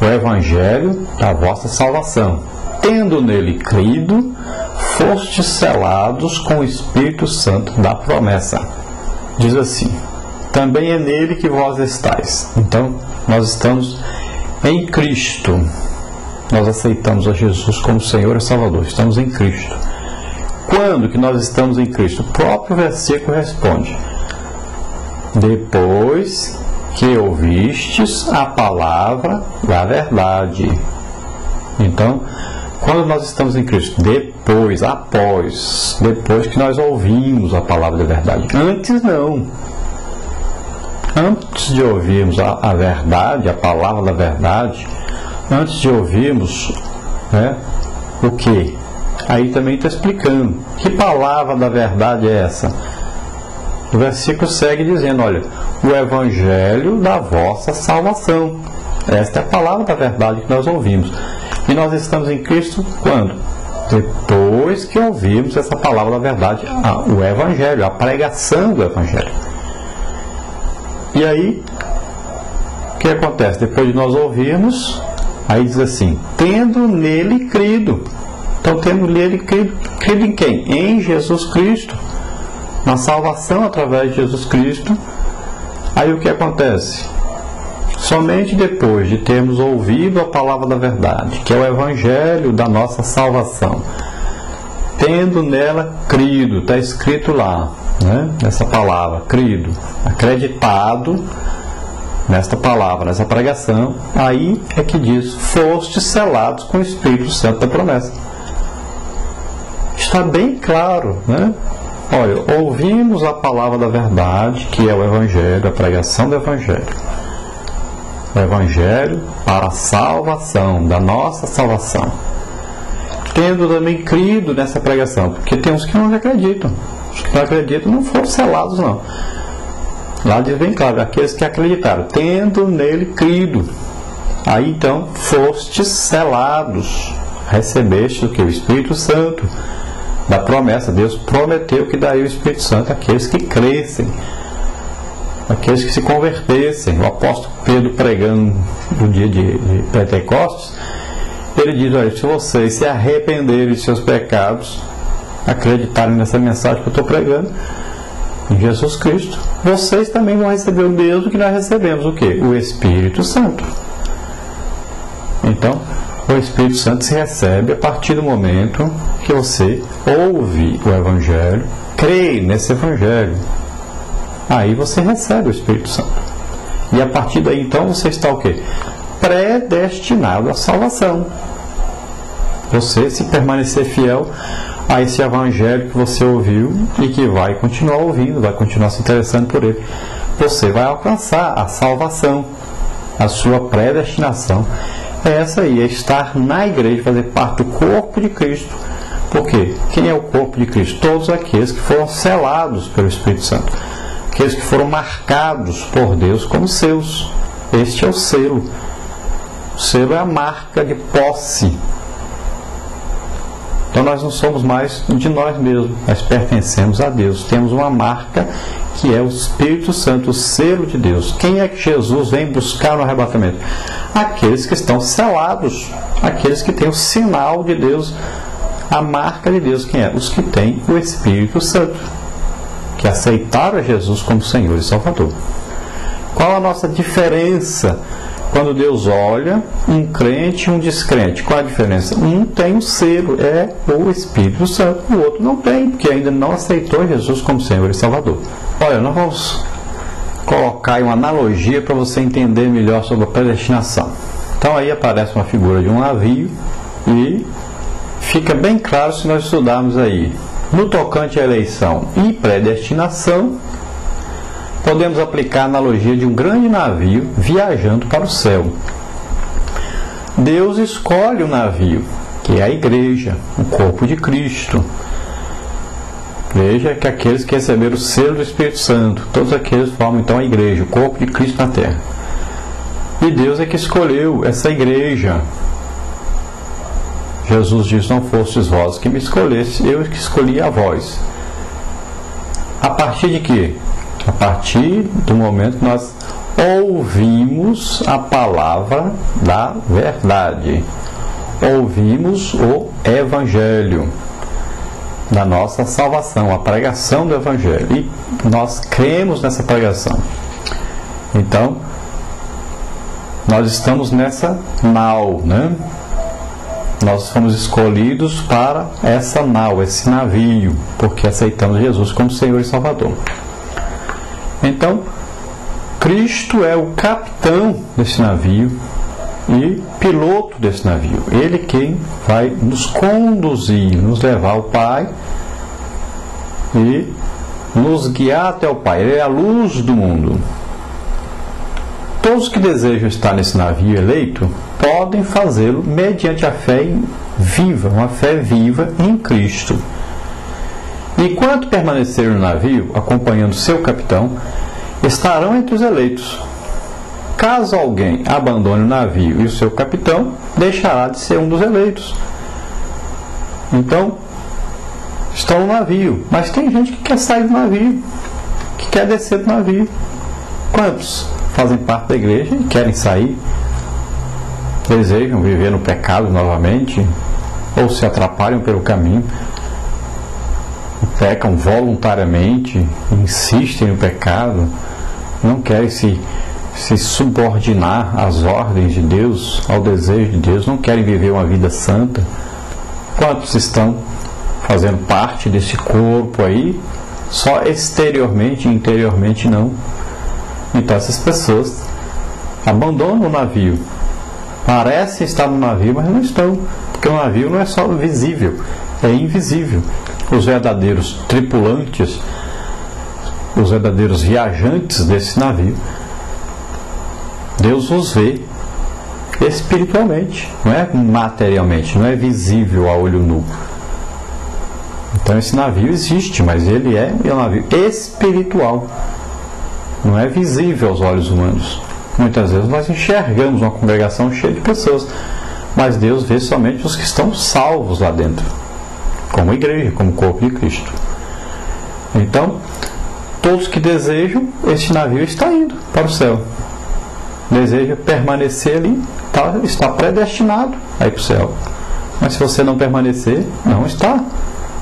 o evangelho da vossa salvação. Tendo nele crido, fostes selados com o Espírito Santo da promessa. Diz assim: também é nele que vós estáis. Então, nós estamos em Cristo. Nós aceitamos a Jesus como Senhor e Salvador. Estamos em Cristo. Quando que nós estamos em Cristo? O próprio versículo responde: depois que ouvistes a palavra da verdade. Então, quando nós estamos em Cristo? Depois, depois que nós ouvimos a palavra da verdade. Antes não. Antes de ouvirmos a verdade, a palavra da verdade, antes de ouvirmos, o que? Aí também está explicando. Que palavra da verdade é essa? O versículo segue dizendo, olha, o evangelho da vossa salvação. Esta é a palavra da verdade que nós ouvimos. E nós estamos em Cristo quando? Depois que ouvimos essa palavra da verdade, o evangelho, a pregação do evangelho. E aí, o que acontece? Depois de nós ouvirmos, aí diz assim, tendo nele crido. Então, tendo nele crido em quem? Em Jesus Cristo. Na salvação através de Jesus Cristo. Aí o que acontece? Somente depois de termos ouvido a palavra da verdade, que é o evangelho da nossa salvação, tendo nela crido, está escrito lá, nessa palavra, crido, acreditado nesta palavra, nessa pregação, aí é que diz, fostes selados com o Espírito Santo da promessa. Está bem claro, Olha, ouvimos a palavra da verdade, que é o evangelho, a pregação do evangelho. O evangelho para a salvação, da nossa salvação. Tendo também crido nessa pregação, porque tem uns que não acreditam. Os que não acreditam não foram selados, não. Lá diz bem claro, aqueles que acreditaram, tendo nele crido. Aí então, fostes selados, recebeste o que? O Espírito Santo da promessa. Deus prometeu que daria o Espírito Santo àqueles que crescem, aqueles que se convertessem. O apóstolo Pedro, pregando no dia de Pentecostes, ele diz, olha, se vocês se arrependerem de seus pecados, acreditarem nessa mensagem que eu estou pregando, em Jesus Cristo, vocês também vão receber o mesmo que nós recebemos, o quê? O Espírito Santo. Então, o Espírito Santo se recebe a partir do momento que você ouve o Evangelho, crê nesse Evangelho. Aí você recebe o Espírito Santo. E a partir daí, então, você está o quê? Predestinado à salvação. Você, se permanecer fiel a esse Evangelho que você ouviu e que vai continuar ouvindo, vai continuar se interessando por ele, você vai alcançar a salvação, a sua predestinação. Essa aí é estar na igreja, fazer parte do corpo de Cristo. Por quê? Quem é o corpo de Cristo? Todos aqueles que foram selados pelo Espírito Santo, aqueles que foram marcados por Deus como seus. Este é o selo. O selo é a marca de posse. Então nós não somos mais de nós mesmos, nós pertencemos a Deus. Temos uma marca que é o Espírito Santo, o selo de Deus. Quem é que Jesus vem buscar no arrebatamento? Aqueles que estão selados, aqueles que têm o sinal de Deus, a marca de Deus. Quem é? Os que têm o Espírito Santo, que aceitaram a Jesus como Senhor e Salvador. Qual a nossa diferença quando Deus olha um crente e um descrente? Qual a diferença? Um tem o selo, é o Espírito Santo, o outro não tem, porque ainda não aceitou Jesus como Senhor e Salvador. Olha, nós vamos colocar aí uma analogia para você entender melhor sobre a predestinação. Então aí aparece uma figura de um navio e fica bem claro se nós estudarmos aí. No tocante à eleição e predestinação, podemos aplicar a analogia de um grande navio viajando para o céu. Deus escolhe o navio, que é a igreja, o corpo de Cristo. Veja que aqueles que receberam o selo do Espírito Santo, todos aqueles formam então a igreja, o corpo de Cristo na terra. E Deus é que escolheu essa igreja. Jesus diz, não fostes vós que me escolhesse, eu que escolhi a vós. A partir de quê? A partir do momento que nós ouvimos a palavra da verdade. Ouvimos o Evangelho da nossa salvação, a pregação do Evangelho. E nós cremos nessa pregação. Então, nós estamos nessa nau, né? Nós fomos escolhidos para essa nau, esse navio, porque aceitamos Jesus como Senhor e Salvador. Então, Cristo é o capitão desse navio e piloto desse navio. Ele quem vai nos conduzir, nos levar ao Pai e nos guiar até o Pai. Ele é a luz do mundo. Todos que desejam estar nesse navio eleito podem fazê-lo mediante a fé viva, uma fé viva em Cristo. Enquanto permanecerem no navio, acompanhando seu capitão, estarão entre os eleitos. Caso alguém abandone o navio e o seu capitão, deixará de ser um dos eleitos. Então, estão no navio, mas tem gente que quer sair do navio, que quer descer do navio. Quantos fazem parte da igreja e querem sair? Desejam viver no pecado novamente? Ou se atrapalham pelo caminho? Pecam voluntariamente, insistem no pecado, não querem se subordinar às ordens de Deus, ao desejo de Deus, não querem viver uma vida santa. Quantos estão fazendo parte desse corpo aí, só exteriormente e interiormente não? Então essas pessoas abandonam o navio, parecem estar no navio, mas não estão, porque o navio não é só visível, é invisível. Os verdadeiros tripulantes, os verdadeiros viajantes desse navio, Deus os vê espiritualmente, não é materialmente, não é visível a olho nu. Então esse navio existe, mas ele é um navio espiritual, não é visível aos olhos humanos. Muitas vezes nós enxergamos uma congregação cheia de pessoas, mas Deus vê somente os que estão salvos lá dentro, como igreja, como corpo de Cristo. Então, todos que desejam, este navio está indo para o céu. Deseja permanecer ali, está predestinado a ir para o céu. Mas se você não permanecer, não está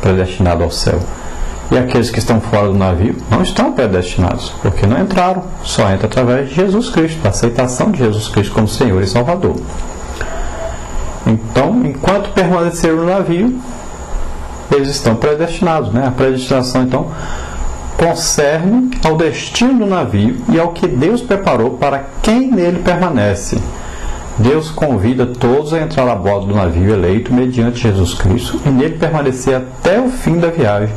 predestinado ao céu. E aqueles que estão fora do navio não estão predestinados, porque não entraram. Só entra através de Jesus Cristo, da aceitação de Jesus Cristo como Senhor e Salvador. Então, enquanto permaneceram no navio, eles estão predestinados, né? A predestinação, então, concerne ao destino do navio e ao que Deus preparou para quem nele permanece. Deus convida todos a entrar a bordo do navio eleito mediante Jesus Cristo e nele permanecer até o fim da viagem.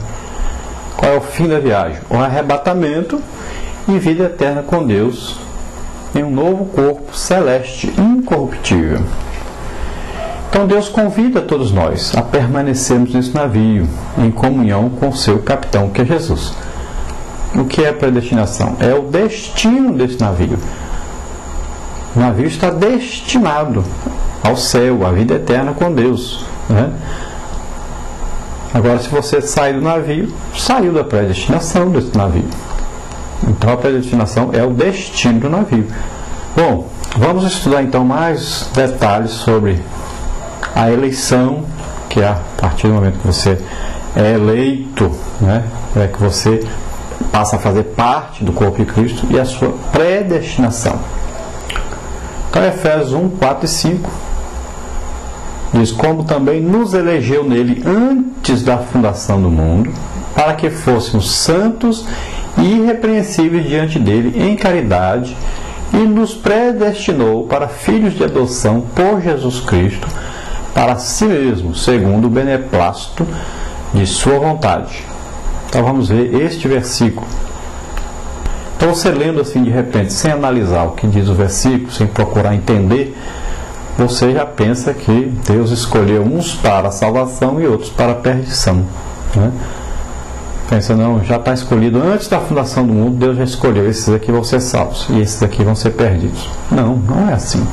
Qual é o fim da viagem? O arrebatamento e vida eterna com Deus em um novo corpo celeste, incorruptível. Então Deus convida todos nós a permanecermos nesse navio, em comunhão com o seu capitão, que é Jesus. O que é a predestinação? É o destino desse navio. O navio está destinado ao céu, à vida eterna com Deus, né? Agora, se você sai do navio, saiu da predestinação desse navio. Então a predestinação é o destino do navio. Bom, vamos estudar então mais detalhes sobre a eleição, que é a partir do momento que você é eleito, né? É que você passa a fazer parte do corpo de Cristo, e a sua predestinação. Então Efésios 1, 4 e 5 diz: como também nos elegeu nele antes da fundação do mundo, para que fôssemos santos e irrepreensíveis diante dele em caridade, e nos predestinou para filhos de adoção por Jesus Cristo, para si mesmo, segundo o beneplácito de sua vontade. Então vamos ver este versículo. Então você lendo assim de repente, sem analisar o que diz o versículo, sem procurar entender, você já pensa que Deus escolheu uns para a salvação e outros para a perdição, né? Pensa, não, já está escolhido antes da fundação do mundo, Deus já escolheu, esses aqui vão ser salvos e esses aqui vão ser perdidos. Não, não é assim.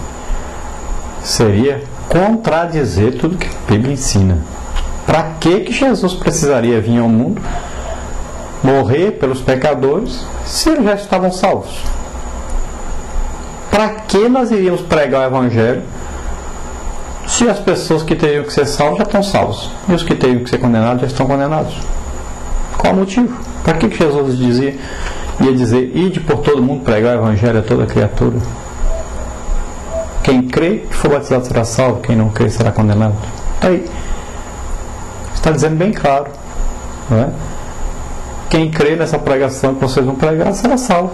Seria contradizer tudo que a Bíblia ensina. Para que Jesus precisaria vir ao mundo, morrer pelos pecadores, se eles já estavam salvos? para que nós iríamos pregar o Evangelho se as pessoas que teriam que ser salvas já estão salvos e os que teriam que ser condenados já estão condenados? Qual o motivo? Para que Jesus ia dizer, ide por todo mundo pregar o Evangelho a toda criatura? Quem crê que for batizado será salvo, quem não crê será condenado. Aí está dizendo bem claro, não é? Quem crê nessa pregação que vocês vão pregar será salvo.